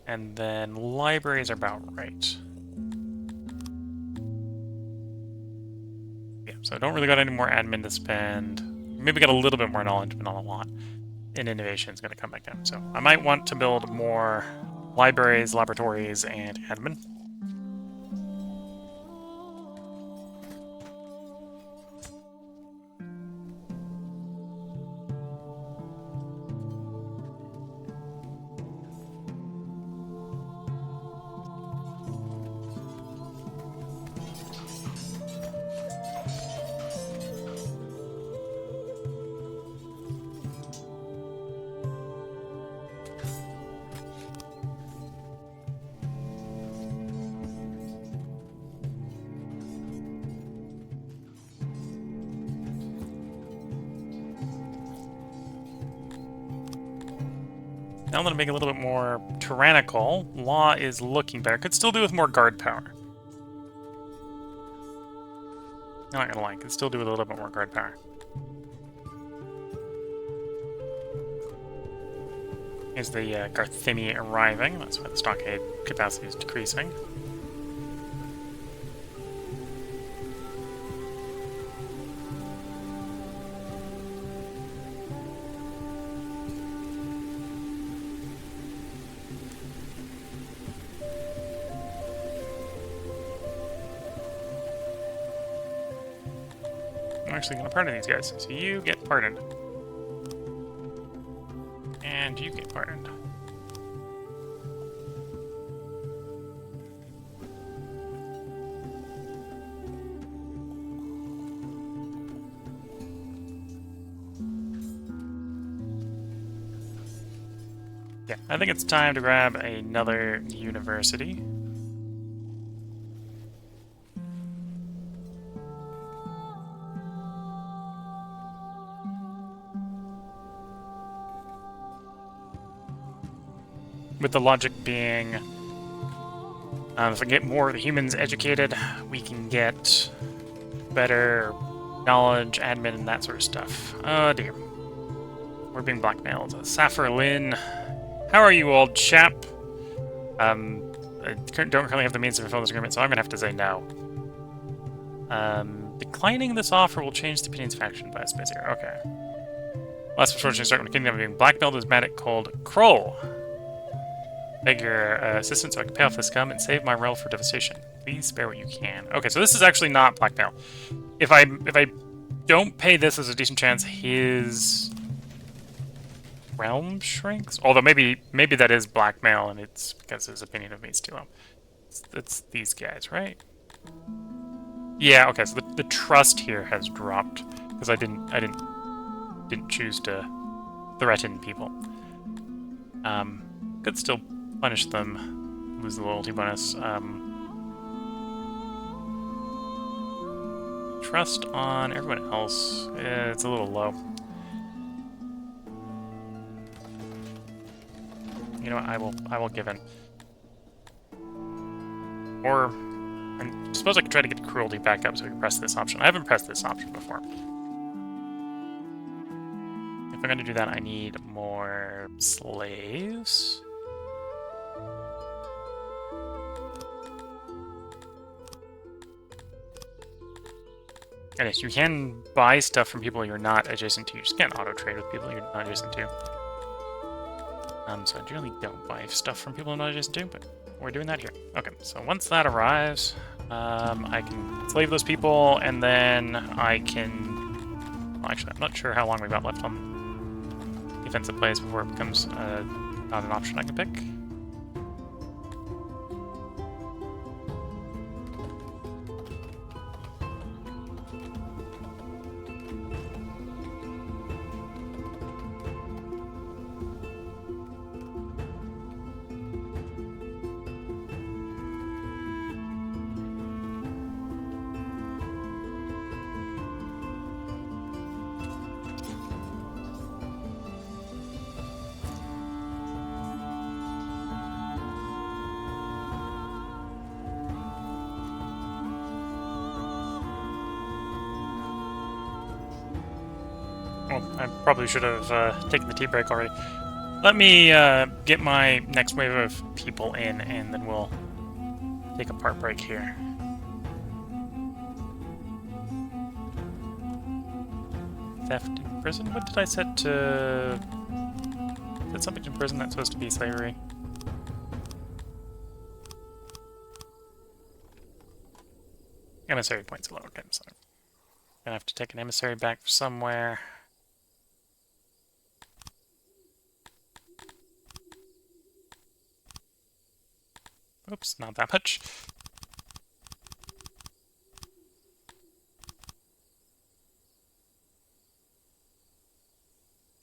[SPEAKER 1] And then libraries are about right. Yeah, so I don't really got any more admin to spend. Maybe got a little bit more knowledge, but not a lot. And innovation is going to come back down. So I might want to build more libraries, laboratories, and admin. Now that I'm being a little bit more tyrannical, law is looking better. Could still do with more guard power. I'm not gonna lie, could still do with a little bit more guard power. Here's the Garthimi arriving. That's why the stockade capacity is decreasing. I'm actually going to pardon these guys. So you get pardoned. And you get pardoned. Yeah, I think it's time to grab another university. With the logic being, if we get more of the humans educated, we can get better knowledge, admin, and that sort of stuff. Oh dear. We're being blackmailed. Saffir Lin, how are you, old chap? I don't currently have the means to fulfill this agreement, so I'm gonna have to say no. Declining this offer will change the opinions faction by a space here. Okay. Last misfortune start when the kingdom being blackmailed is medic called Kroll. Beg your assistance so I can pay off this scum and save my realm for devastation. Please spare what you can. Okay, so this is actually not blackmail. If I don't pay this, there's a decent chance his realm shrinks. Although maybe that is blackmail and it's because his opinion of me is too low. It's these guys, right? Yeah. Okay. So the trust here has dropped because I didn't choose to threaten people. Could still punish them, lose the loyalty bonus. Trust on everyone else, it's a little low. You know what, I will give in. Or, I suppose I could try to get cruelty back up so I can press this option. I haven't pressed this option before. If I'm going to do that, I need more slaves. And yes, you can buy stuff from people you're not adjacent to. You just can't auto-trade with people you're not adjacent to. So I generally don't buy stuff from people I'm not adjacent to, but we're doing that here. Okay, so once that arrives, I can slave those people, and then I can... Well, actually, I'm not sure how long we've got left on defensive plays before it becomes not an option I can pick. Well, I probably should have taken the tea break already. Let me get my next wave of people in, and then we'll take a part break here. Theft in prison? What did I set to... Is that something in prison that's supposed to be slavery? Emissary points low. Okay, so I'm gonna have to take an emissary back somewhere. Oops, not that much.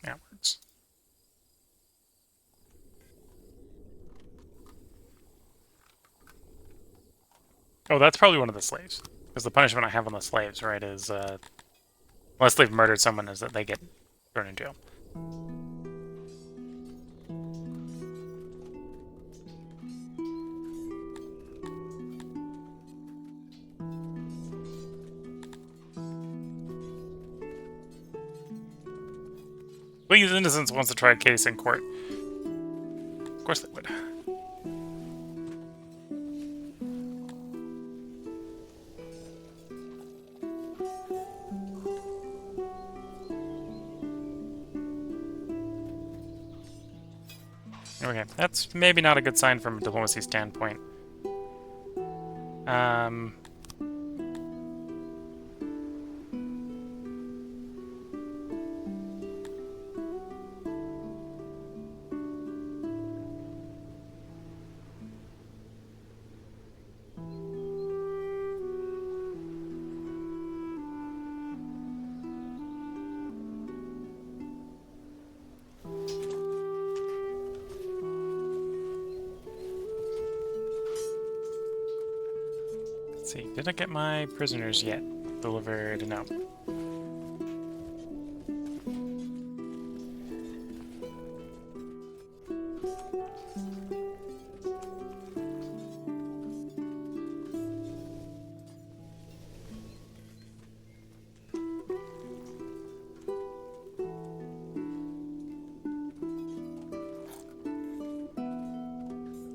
[SPEAKER 1] Outwards. Oh, that's probably one of the slaves. Because the punishment I have on the slaves, right, is, unless they've murdered someone, is that they get thrown in jail. Please, Innocence wants to try a case in court. Of course they would. Okay, that's maybe not a good sign from a diplomacy standpoint. Let's see, did I get my prisoners yet? Delivered? No.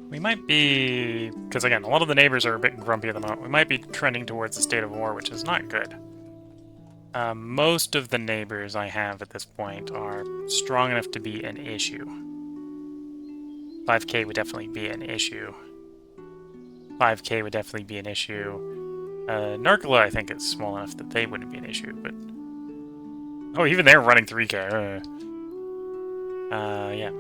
[SPEAKER 1] We might be, because again, a lot of the neighbors are a bit grumpy at the moment. We might be trending towards a state of war, which is not good. Most of the neighbors I have at this point are strong enough to be an issue. 5k would definitely be an issue. 5k would definitely be an issue. Narcola, I think, is small enough that they wouldn't be an issue, but... Oh, even they're running 3k. Yeah.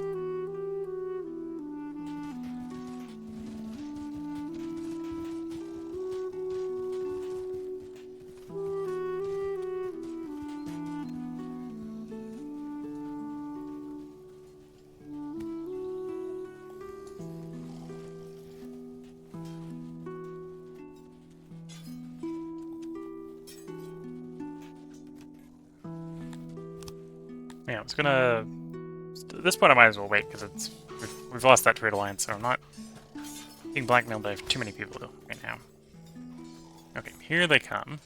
[SPEAKER 1] Yeah, I was gonna... At this point I might as well wait, because we've lost that trade alliance, so I'm not being blackmailed by too many people right now. Okay, here they come.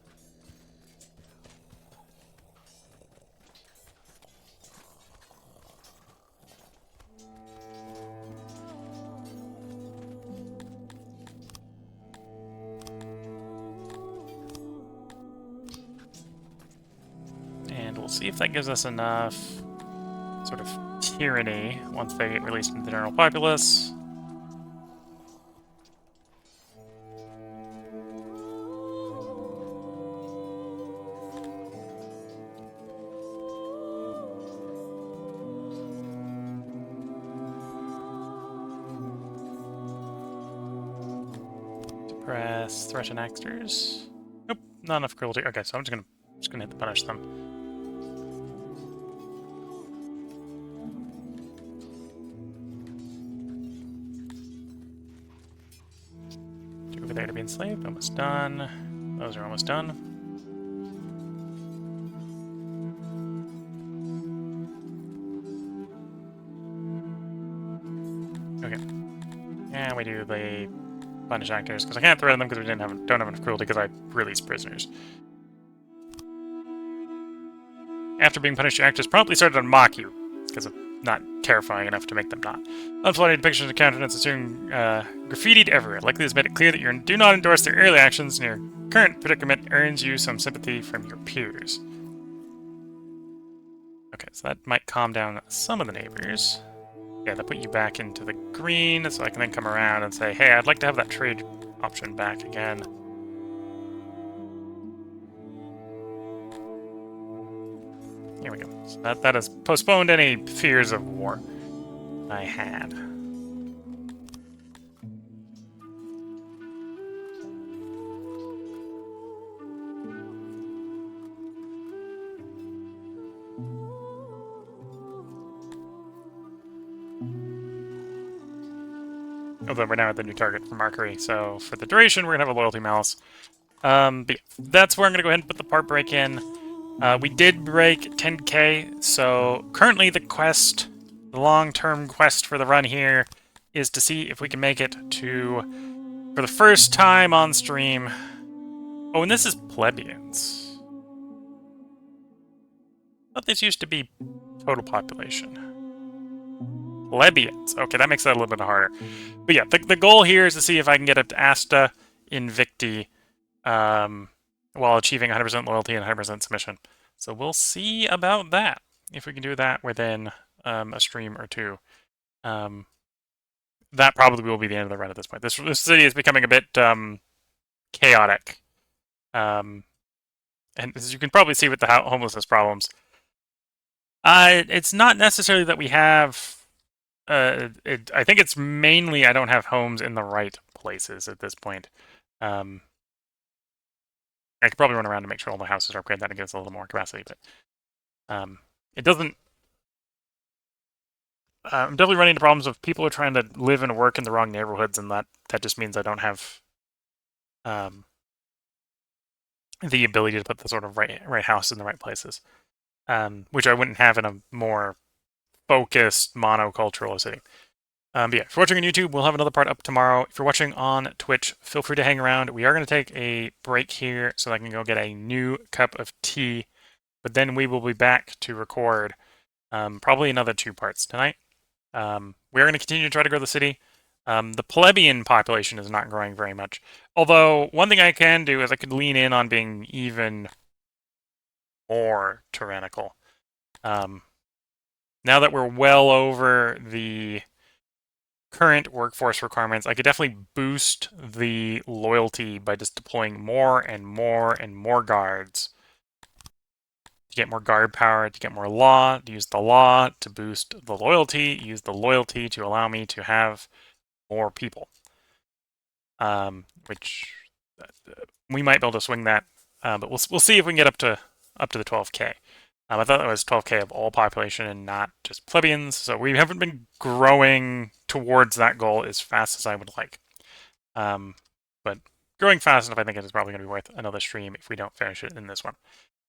[SPEAKER 1] And we'll see if that gives us enough sort of tyranny once they get released into the general populace. Suppress threat and actors. Nope, not enough cruelty. Okay, so I'm just gonna hit the punish them. Over there to be enslaved, almost done. Those are almost done. Okay. And we do the punish actors, because I can't threaten them because we don't have enough cruelty because I released prisoners. After being punished, your actors promptly started to mock you, because of not terrifying enough to make them not. Unflattering depictions of countenance assume graffitied everywhere. Likely has made it clear that you do not endorse their early actions, and your current predicament earns you some sympathy from your peers. Okay, so that might calm down some of the neighbors. Yeah, that put you back into the green, so I can then come around and say, hey, I'd like to have that trade option back again. Here we go. So that has postponed any fears of war I had. Although we're now at the new target for Markery, so for the duration we're going to have a loyalty malice. But yeah, that's where I'm going to go ahead and put the part break in. We did break 10k, so currently the quest, the long-term quest for the run here, is to see if we can make it to, for the first time on stream... Oh, and this is plebeians. thought this used to be total population. Plebeians. Okay, that makes that a little bit harder. But yeah, the goal here is to see if I can get up to Asta Invicti while achieving 100% loyalty and 100% submission. So we'll see about that, if we can do that within a stream or two. That probably will be the end of the run at this point. This city is becoming a bit chaotic. And as you can probably see with the homelessness problems, it's not necessarily that we have... I think it's mainly I don't have homes in the right places at this point. I could probably run around to make sure all the houses are upgraded. That gives a little more capacity, but it doesn't... I'm definitely running into problems of people are trying to live and work in the wrong neighborhoods, and that just means I don't have the ability to put the sort of right house in the right places, which I wouldn't have in a more focused monocultural city. But yeah, if you're watching on YouTube, we'll have another part up tomorrow. If you're watching on Twitch, feel free to hang around. We are going to take a break here so I can go get a new cup of tea, but then we will be back to record probably another 2 parts tonight. We are going to continue to try to grow the city. The plebeian population is not growing very much. Although, one thing I can do is I could lean in on being even more tyrannical. Now that we're well over the current workforce requirements, I could definitely boost the loyalty by just deploying more and more and more guards to get more guard power, to get more law, to use the law to boost the loyalty, use the loyalty to allow me to have more people. Which we might be able to swing that, but we'll see if we can get up to the 12K. I thought that was 12K of all population and not just plebeians, so we haven't been growing towards that goal as fast as I would like. But growing fast enough, I think it is probably going to be worth another stream if we don't finish it in this one.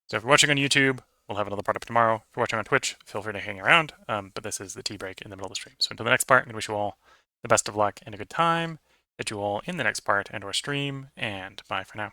[SPEAKER 1] So if you're watching on YouTube, we'll have another part up tomorrow. If you're watching on Twitch, feel free to hang around. But this is the tea break in the middle of the stream. So until the next part, I'm going to wish you all the best of luck and a good time. Catch you all in the next part and or stream, and bye for now.